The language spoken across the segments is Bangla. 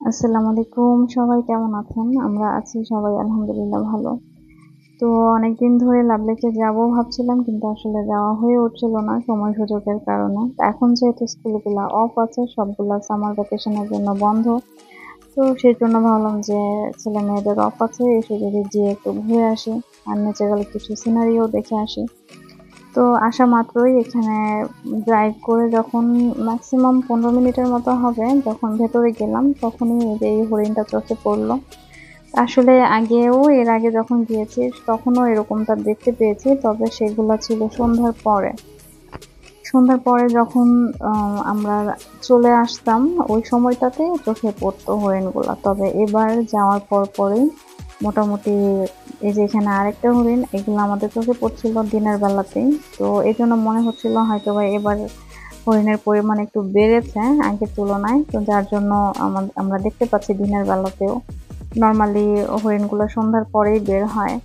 আসসালামু আলাইকুম, সবাই কেমন আছেন? আমরা আছি সবাই আলহামদুলিল্লাহ ভালো। তো অনেকদিন ধরে লাভলেকে যাবো ভাবছিলাম, কিন্তু আসলে যাওয়া হয়ে উঠছিল না সময় সুযোগের কারণে। তো এখন যেহেতু স্কুলগুলা অফ আছে, সবগুলা সামার ভ্যাকেশনের জন্য বন্ধ। তো সেজন্য ভাবলাম যে ছেলে মেয়েদের অফ আছে, এই সুযোগে যেয়ে একটু ঘুরে আসি আর ন্যাচারাল কিছু সিনারিও দেখে আসি। তো আসা মাত্রই এখানে ড্রাইভ করে যখন ম্যাক্সিমাম 15 মিনিটের মতো হবে, যখন ভেতরে গেলাম তখনই এই যে এই হরিণটা চোখে পড়লো। আসলে এর আগে যখন গিয়েছি তখনও এরকমটা দেখতে পেয়েছি, তবে সেগুলা ছিল সন্ধ্যার পরে। সন্ধ্যার পরে যখন আমরা চলে আসতাম, ওই সময়টাতে চোখে পড়তো হরিণগুলা। তবে এবার যাওয়ার পরেই মোটামুটি এই যে এখানে আরেকটা হরিণ, এগুলো আমাদের চোখে পড়ছিল দিনের বেলাতেই। তো এজন্য মনে হচ্ছিল হয়তোবা এবার হরিণের পরিমাণ একটু বেড়েছে আগের তুলনায়। তো যার জন্য আমরা দেখতে পাচ্ছি দিনের বেলাতেও। নরমালি হরিণগুলো সন্ধ্যার পরেই বের হয়।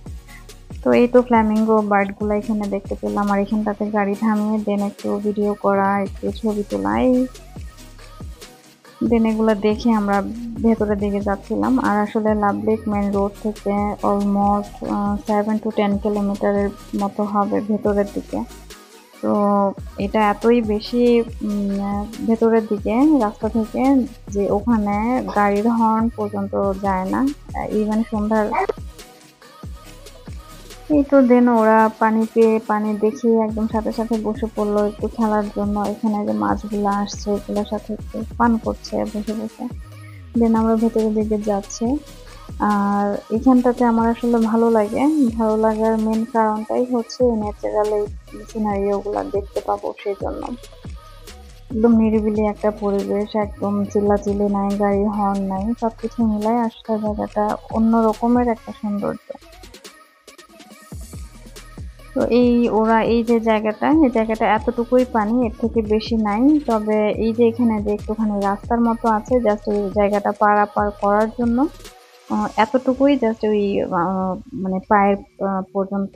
তো এই তো ফ্ল্যামিঙ্গো বার্ড গুলা এখানে দেখতে পেলাম, আর এখানটাতে গাড়ি থামিয়ে দেন একটু ভিডিও করা, একটু ছবি তোলা, দেন এগুলা দেখে আমরা ভেতরের দিকে যাচ্ছিলাম। আর আসলে লাভলেক মেন রোড থেকে অলমোস্ট 7 to 10 কিলোমিটারের মতো হবে ভেতরের দিকে। তো এটা এতই বেশি ভেতরের দিকে রাস্তা থেকে যে ওখানে গাড়ির হর্ন পর্যন্ত যায় না। ইভেন সন্ধ্যার এই তো দেন ওরা পানি পেয়ে পানি দেখে একদম সাথে সাথে বসে পড়লো একটু খেলার জন্য। এখানে যে মাছগুলো আসছে এগুলোর সাথে একটু পান করছে বসে বসে। দেন আমরা ভেতরের দিকে যাচ্ছি। আর এখানটাতে আমার আসলে ভালো লাগে। ভালো লাগার মেন কারণটাই হচ্ছে ন্যাচারাল এই সিনারিও গুলা দেখতে পাবো সেই জন্য। একদম নিরিবিলি একটা পরিবেশ, একদম চিল্লাচিল্লি নাই, গাড়ির হর্ন নাই, সবকিছু মিলাই আসলে জায়গাটা অন্য রকমের একটা সৌন্দর্য। তো এই যে জায়গাটা, এই জায়গাটা এতটুকুই পানি, এর থেকে বেশি নাই। তবে এই যে এখানে যে একটুখানি রাস্তার মতো আছে জাস্ট ওই জায়গাটা পারাপার করার জন্য, এতটুকুই জাস্ট ওই মানে পায়ের পর্যন্ত।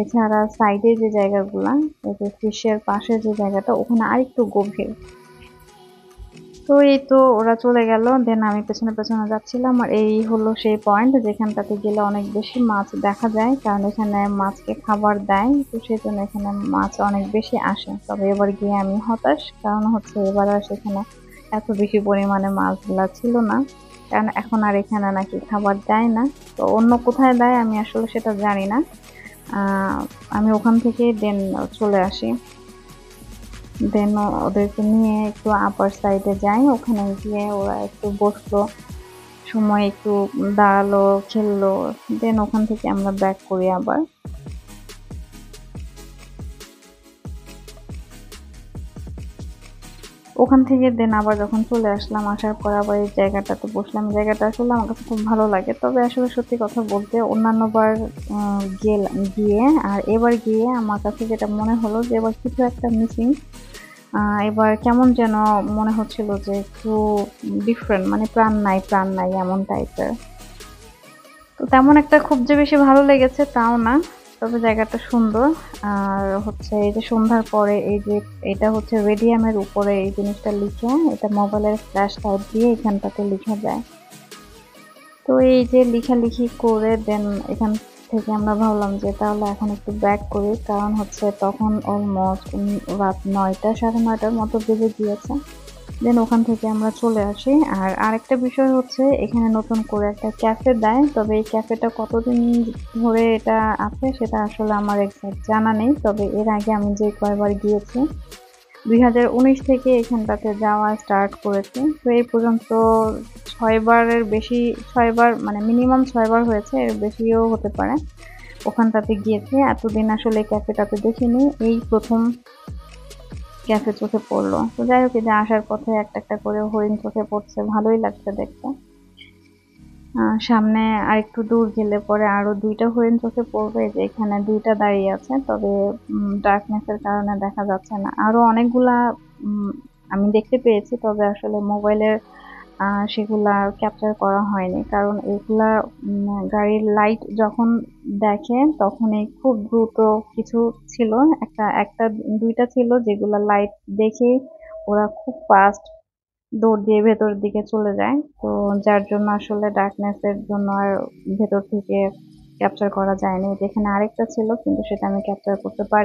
এছাড়া সাইডে যে জায়গাগুলা, এই যে ফিশের পাশে যে জায়গাটা, ওখানে আরেকটু গভীর। তো এই তো ওরা চলে গেল, দেন আমি পেছনে পেছনে যাচ্ছিলাম। আর এই হলো সেই পয়েন্ট যেখানটাতে গেলে অনেক বেশি মাছ দেখা যায়, কারণ এখানে মাছকে খাবার দেয়। তো সেই জন্য এখানে মাছ অনেক বেশি আসে। তবে এবার গিয়ে আমি হতাশ, কারণ হচ্ছে এবার আর সেখানে এত বেশি পরিমাণে মাছগুলা ছিল না। কারণ এখন আর এখানে নাকি খাবার দেয় না। তো অন্য কোথায় দেয় আমি আসলে সেটা জানি না। আমি ওখান থেকে দেন চলে আসি। দেন ওদেরকে নিয়ে একটু আপার সাইডে যাই, ওখানে গিয়ে ওরা একটু বসলো, সময় একটু দাঁড়ালো, খেললো। দেন ওখান থেকে আমরা ব্যাক করি আবার। ওখান থেকে দেন আবার যখন চলে আসলাম, আসার পর আবার এই জায়গাটাতে বসলাম। জায়গাটা আসলে আমার কাছে খুব ভালো লাগে। তবে আসলে সত্যি কথা বলতে অন্যান্যবার গিয়ে আর এবার গিয়ে আমার কাছে যেটা মনে হলো যে এবার কিছু একটা মিসিং। এবার কেমন যেন মনে হচ্ছিল যে একটু ডিফারেন্ট, মানে প্রাণ নাই এমন টাইপের। তো তেমন একটা খুব যে বেশি ভালো লেগেছে তাও না, তবে জায়গাটা সুন্দর। আর হচ্ছে এই যে সন্ধ্যার পরে এই যে এটা হচ্ছে রেডিয়ামের উপরে এই জিনিসটা লিখে, এটা মোবাইলের ফ্ল্যাশ লাইট দিয়ে এখানটাতে লিখা যায়। তো এই যে লিখালিখি করে দেন এখান থেকে আমরা ভাবলাম যে তাহলে এখন একটু ব্যাক করি, কারণ হচ্ছে তখন অলমোস্ট রাত 9টা 9:30টার মতো বেজে গিয়েছে। দেন ওখান থেকে আমরা চলে আসি। আর আরেকটা বিষয় হচ্ছে এখানে নতুন করে একটা ক্যাফে দেয়, তবে এই ক্যাফেটা কতদিন ধরে এটা আছে সেটা আসলে আমার এক্সাক্ট জানা নেই। তবে এর আগে আমি যে কয়বার গিয়েছি 2019 থেকে এখানটাতে যাওয়া স্টার্ট করেছি। তো এই পর্যন্ত 6বারের বেশি, 6বার মানে মিনিমাম 6বার হয়েছে, এর বেশিও হতে পারে ওখানটাতে গিয়েছি। এতদিন আসলে ক্যাফেটাতে দেখিনি, এই প্রথম ক্যাফে চোখে পড়লো। তো যাই হোক, এই যে আসার পথে একটা একটা করে হরিণ চোখে পড়ছে, ভালোই লাগছে দেখতে। সামনে আরেকটু দূর গেলে পরে আরো 2টা হরিণ চোখে পড়বে, যে এখানে 2টা দাঁড়িয়ে আছে, তবে ডার্কনেস এর কারণে দেখা যাচ্ছে না। আরো অনেকগুলা আমি দেখতে পেয়েছি, তবে আসলে মোবাইলের সেগুলা ক্যাপচার করা হয়নি, কারণ এগুলা গাড়ির লাইট যখন দেখে তখনই খুব দ্রুত কিছু ছিল, একটা একটা 2টা ছিল যেগুলা লাইট দেখেই ওরা খুব ফাস্ট দৌড় দিয়ে ভেতরের দিকে চলে যায়। তো যার জন্য আসলে ডার্কনেস এর জন্য আর ভেতর থেকে ক্যাপচার করা যায়নি। যেখানে আরেকটা ছিল কিন্তু সেটা আমি ক্যাপচার করতে পারি।